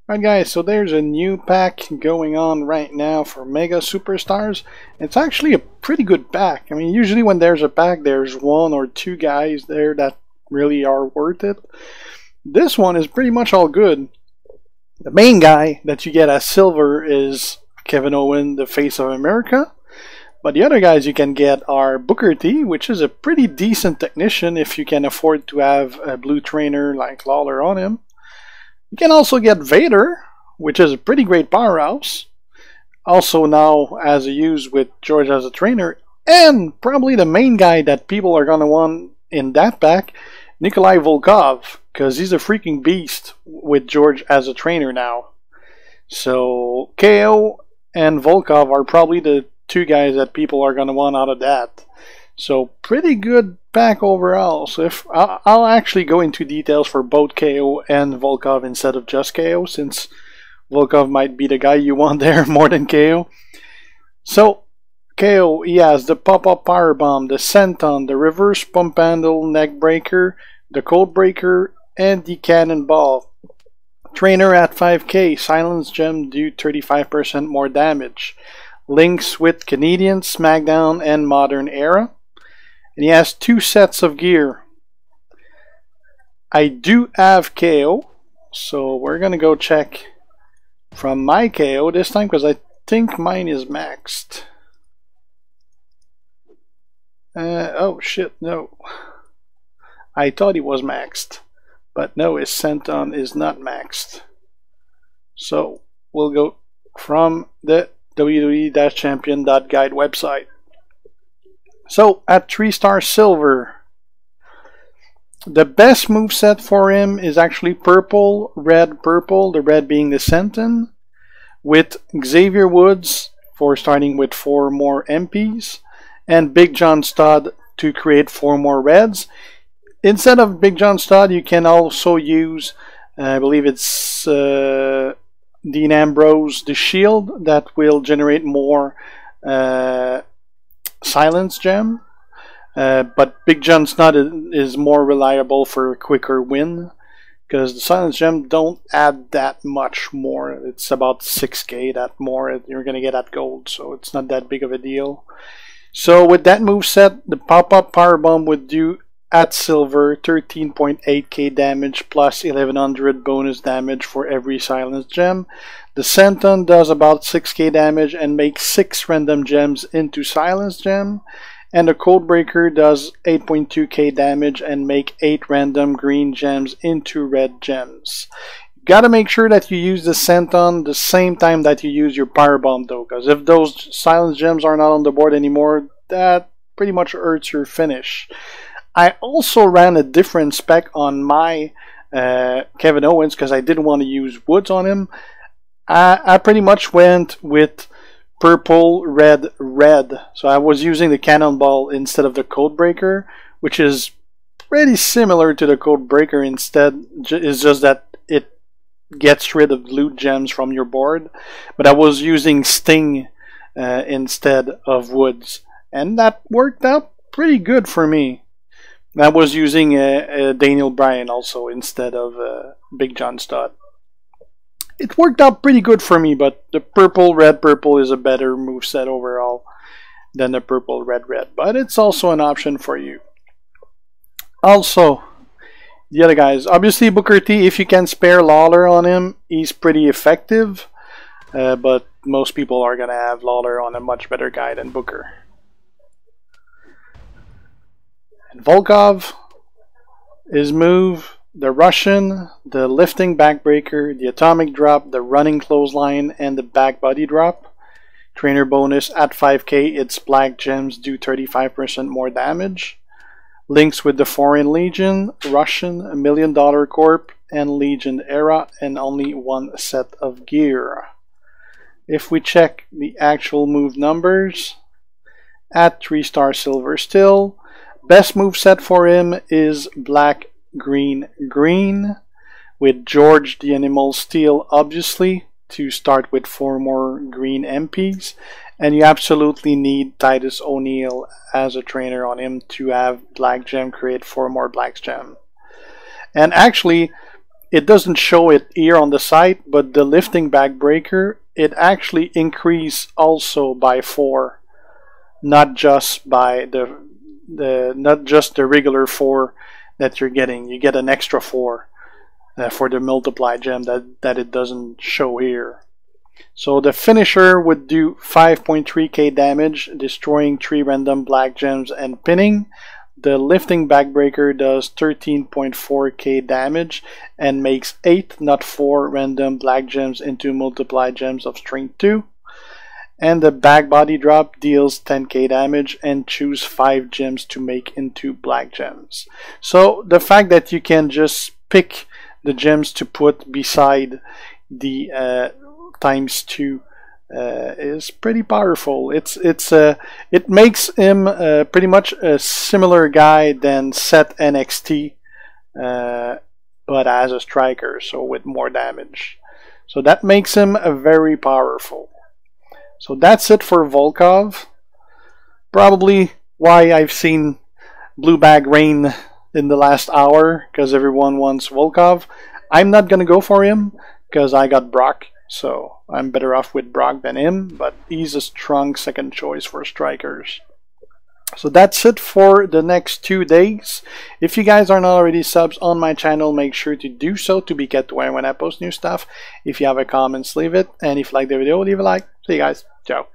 Right guys, so there's a new pack going on right now for Mega Superstars. It's actually a pretty good pack. I mean, usually when there's a pack, there's one or two guys there that really are worth it. This one is pretty much all good. The main guy that you get as silver is Kevin Owens, the face of America. But the other guys you can get are Booker T, which is a pretty decent technician if you can afford to have a blue trainer like Lawler on him. You can also get Vader, which is a pretty great powerhouse. Also now as a use with George as a trainer. And probably the main guy that people are going to want in that pack, Nikolai Volkoff. Because he's a freaking beast with George as a trainer now. So KO and Volkoff are probably the two guys that people are going to want out of that. So pretty good pack overall. So if I'll actually go into details for both KO and Volkoff instead of just KO, since Volkoff might be the guy you want there more than KO. So KO, he has the pop-up power bomb, the senton, the reverse pump handle neck breaker, the code breaker, and the cannonball. Trainer at 5k, silence gem do 35% more damage. Links with Canadian, SmackDown, and Modern Era. And he has two sets of gear. I do have KO, so we're gonna go check from my KO this time because I think mine is maxed. Oh shit, no. I thought it was maxed, but no, his senton is not maxed. So we'll go from the WWE-Champion.guide website. So at 3-star silver, the best moveset for him is actually purple, the red being the senton, with Xavier Woods for starting with 4 more MPs, and Big John Studd to create 4 more reds. Instead of Big John Studd, you can also use, I believe it's Dean Ambrose, the shield, that will generate more silence gem. But Big John Studd is more reliable for a quicker win, because the silence gem don't add that much more. It's about 6k that more you're gonna get at gold, so it's not that big of a deal. So with that moveset, the pop-up powerbomb would do at silver 13.8k damage plus 1100 bonus damage for every silence gem. The senton does about 6k damage and makes 6 random gems into silence gem. And the codebreaker does 8.2k damage and make 8 random green gems into red gems. Gotta make sure that you use the senton the same time that you use your powerbomb though, because if those silence gems are not on the board anymore, that pretty much hurts your finish. I also ran a different spec on my Kevin Owens because I didn't want to use Woods on him. I pretty much went with purple, red, red. So I was using the cannonball instead of the codebreaker, which is pretty similar to the codebreaker. Instead, it's just that it gets rid of loot gems from your board. But I was using Sting instead of Woods, and that worked out pretty good for me. I was using Daniel Bryan also instead of Big John Studd. It worked out pretty good for me, but the purple, red, purple is a better moveset overall than the purple, red, red. But it's also an option for you. Also, the other guys. Obviously, Booker T, if you can spare Lawler on him, he's pretty effective. But most people are going to have Lawler on a much better guy than Booker. And Volkoff, his move, the Russian, the lifting backbreaker, the atomic drop, the running clothesline, and the back body drop. Trainer bonus at 5k, its black gems do 35% more damage. Links with the Foreign Legion, Russian, $1 Million Corp, and Legion Era, and only 1 set of gear. If we check the actual move numbers, at 3-star silver still, best move set for him is black, green, green, with George the Animal Steel obviously to start with 4 more green MPs, and you absolutely need Titus O'Neil as a trainer on him to have black gem create 4 more black gem. And actually it doesn't show it here on the site, but the lifting backbreaker, it actually increased also by 4, not just by not just the regular 4 that you're getting. You get an extra 4 for the multiply gem that it doesn't show here. So the finisher would do 5.3k damage, destroying 3 random black gems and pinning. The lifting backbreaker does 13.4k damage and makes 8, not 4, random black gems into multiply gems of strength 2. And the back body drop deals 10k damage and choose 5 gems to make into black gems. So the fact that you can just pick the gems to put beside the ×2 is pretty powerful. It makes him pretty much a similar guy than Seth NXT, but as a striker, so with more damage. So that makes him very powerful. So that's it for Volkoff. Probably why I've seen Blue Bag reign in the last hour, because everyone wants Volkoff. I'm not gonna go for him because I got Brock, so I'm better off with Brock than him, but he's a strong second choice for strikers. So that's it for the next 2 days. If you guys aren't already subs on my channel, make sure to do so to be kept aware when I post new stuff. If you have a comment, leave it. And if you like the video, leave a like. See you guys. Ciao.